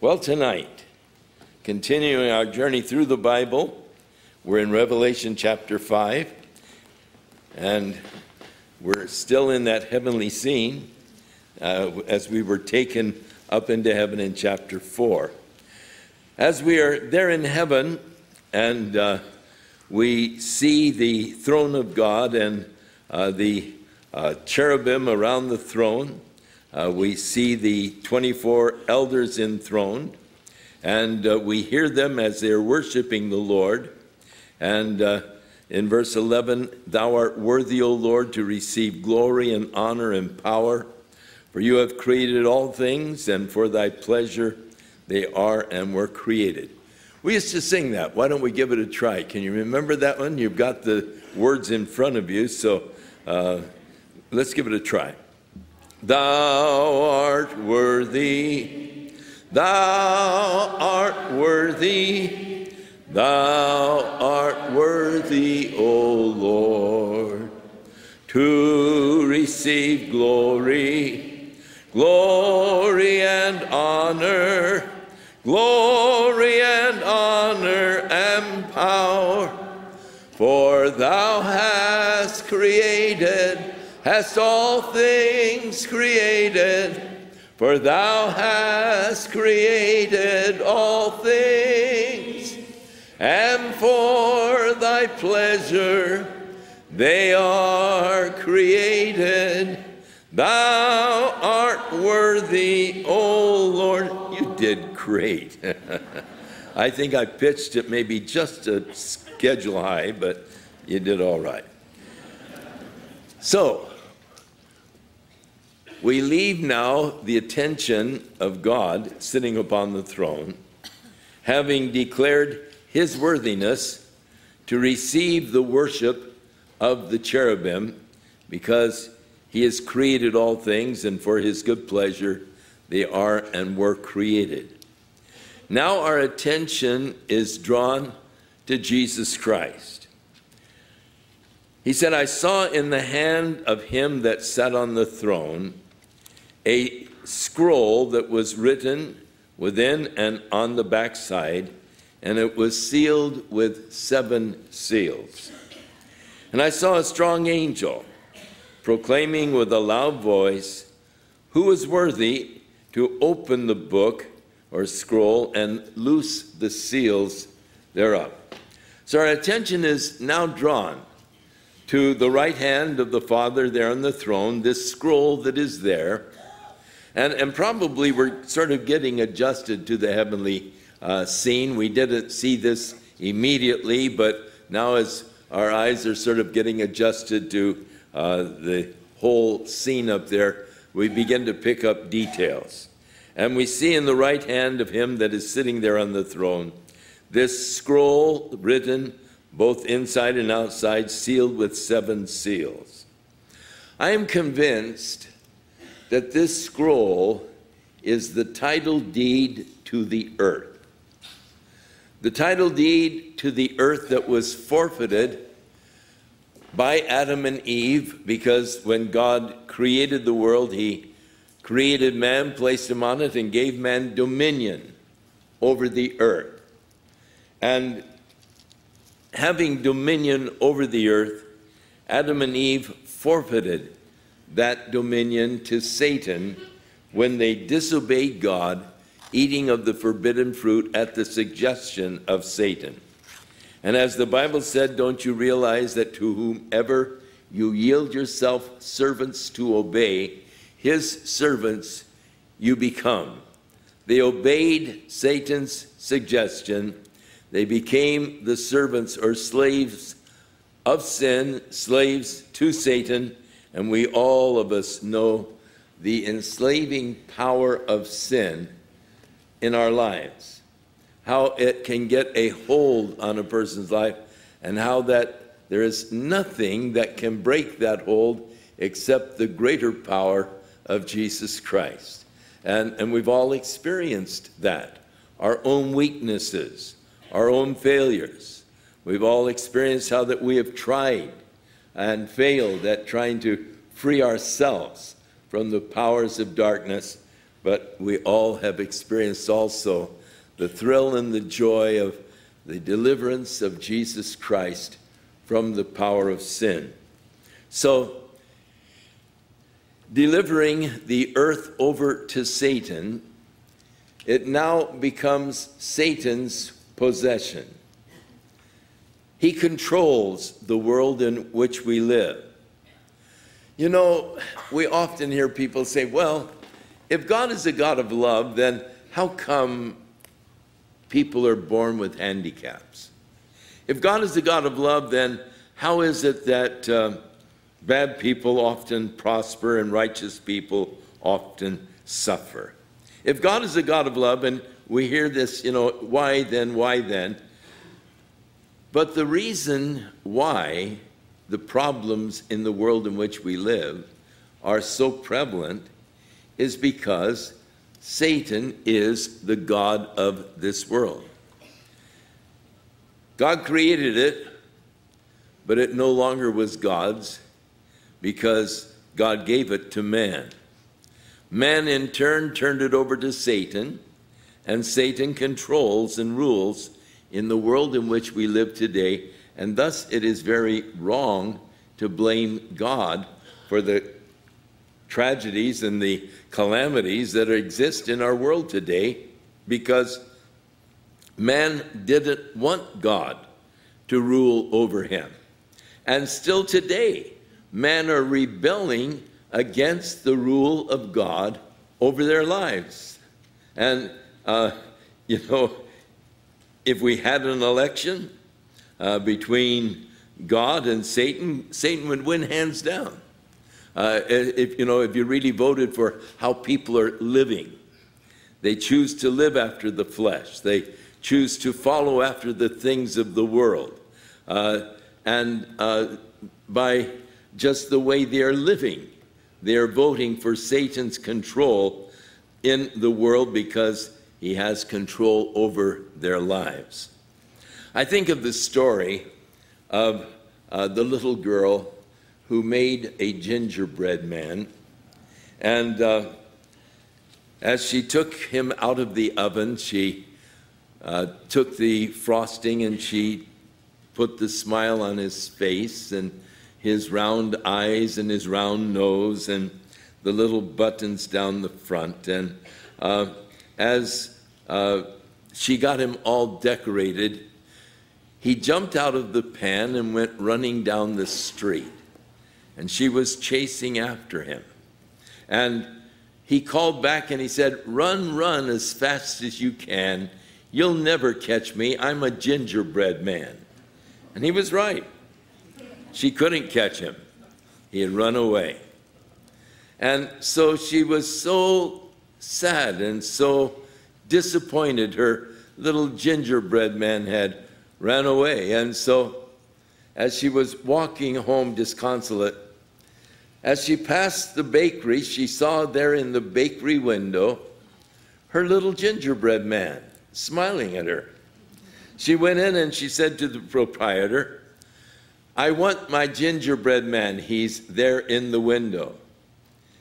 Well, tonight, continuing our journey through the Bible, we're in Revelation chapter 5, and we're still in that heavenly scene as we were taken up into heaven in chapter 4. As we are there in heaven, and we see the throne of God and the cherubim around the throne. We see the 24 elders enthroned, and we hear them as they're worshiping the Lord. And in verse 11, "Thou art worthy, O Lord, to receive glory and honor and power, for you have created all things, and for thy pleasure they are and were created." We used to sing that. Why don't we give it a try? Can you remember that one? You've got the words in front of you, so let's give it a try. Thou art worthy, thou art worthy, thou art worthy, O Lord, to receive glory, glory and honor, glory and honor and power, for thou hast all things created, for thou hast created all things, and for thy pleasure they are created. Thou art worthy, O Lord. You did great. I think I pitched it maybe just a schedule high, but you did all right. So, we leave now the attention of God sitting upon the throne, having declared his worthiness to receive the worship of the cherubim, because he has created all things, and for his good pleasure they are and were created. Now our attention is drawn to Jesus Christ. He said, "I saw in the hand of him that sat on the throne a scroll that was written within and on the backside, and it was sealed with 7 seals. And I saw a strong angel proclaiming with a loud voice, who is worthy to open the book or scroll and loose the seals thereof?" So our attention is now drawn to the right hand of the Father there on the throne, this scroll that is there. And probably we're sort of getting adjusted to the heavenly scene. We didn't see this immediately, but now as our eyes are sort of getting adjusted to the whole scene up there, we begin to pick up details. And we see in the right hand of him that is sitting there on the throne, this scroll written both inside and outside, sealed with 7 seals. I am convinced that this scroll is the title deed to the earth. The title deed to the earth that was forfeited by Adam and Eve, because when God created the world, he created man, placed him on it, and gave man dominion over the earth. And having dominion over the earth, Adam and Eve forfeited that dominion to Satan when they disobeyed God, eating of the forbidden fruit at the suggestion of Satan. And as the Bible said, don't you realize that to whomever you yield yourself servants to obey, his servants you become. They obeyed Satan's suggestion. They became the servants or slaves of sin, slaves to Satan, and we all of us know the enslaving power of sin in our lives, how it can get a hold on a person's life, and how that there is nothing that can break that hold except the greater power of Jesus Christ. And we've all experienced that, our own weaknesses, our own failures. We've all experienced how that we have tried and failed at trying to free ourselves from the powers of darkness, but we all have experienced also the thrill and the joy of the deliverance of Jesus Christ from the power of sin. So, delivering the earth over to Satan, it now becomes Satan's possession. He controls the world in which we live. You know, we often hear people say, well, if God is a God of love, then how come people are born with handicaps? If God is a God of love, then how is it that bad people often prosper and righteous people often suffer? If God is a God of love, and we hear this, you know, why then, why then? But the reason why the problems in the world in which we live are so prevalent is because Satan is the god of this world. God created it, but it no longer was God's because God gave it to man. Man in turn turned it over to Satan, and Satan controls and rules in the world in which we live today, and thus it is very wrong to blame God for the tragedies and the calamities that exist in our world today, because man didn't want God to rule over him. And still today, men are rebelling against the rule of God over their lives. And, you know, if we had an election between God and Satan, Satan would win hands down. If you really voted for how people are living, they choose to live after the flesh. They choose to follow after the things of the world. And by just the way they are living, they are voting for Satan's control in the world because he has control over their lives. I think of the story of the little girl who made a gingerbread man. And as she took him out of the oven, she took the frosting and she put the smile on his face and his round eyes and his round nose and the little buttons down the front. And as she got him all decorated, he jumped out of the pan and went running down the street. And she was chasing after him. And he called back and he said, "Run, run as fast as you can. You'll never catch me. I'm a gingerbread man." And he was right. She couldn't catch him. He had run away. And so she was so sad and so disappointed. Her little gingerbread man had ran away. And so as she was walking home disconsolate, as she passed the bakery, she saw there in the bakery window her little gingerbread man smiling at her. She went in and she said to the proprietor, "I want my gingerbread man. He's there in the window."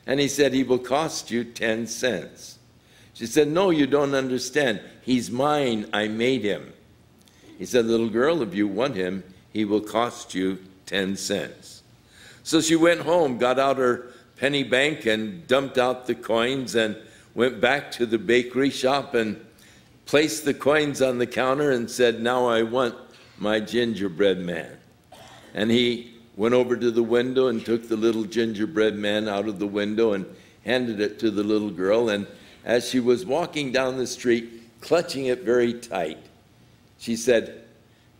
And he said, "He will cost you 10 cents. She said, "No, you don't understand. He's mine. I made him." He said, "Little girl, if you want him, he will cost you 10 cents. So she went home, got out her penny bank and dumped out the coins and went back to the bakery shop and placed the coins on the counter and said, "Now I want my gingerbread man." And he went over to the window and took the little gingerbread man out of the window and handed it to the little girl. And as she was walking down the street, clutching it very tight, she said,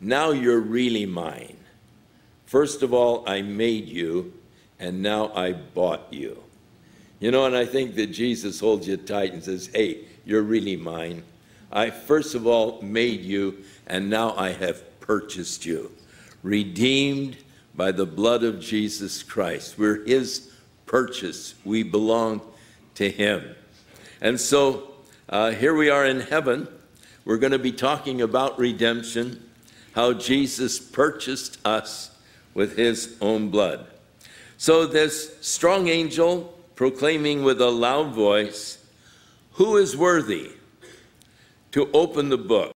"Now you're really mine. First of all, I made you, and now I bought you." You know, and I think that Jesus holds you tight and says, "Hey, you're really mine. I first of all made you, and now I have purchased you, redeemed by the blood of Jesus Christ." We're his purchase. We belong to him. And so here we are in heaven. We're going to be talking about redemption, how Jesus purchased us with his own blood. So this strong angel proclaiming with a loud voice, Who is worthy to open the book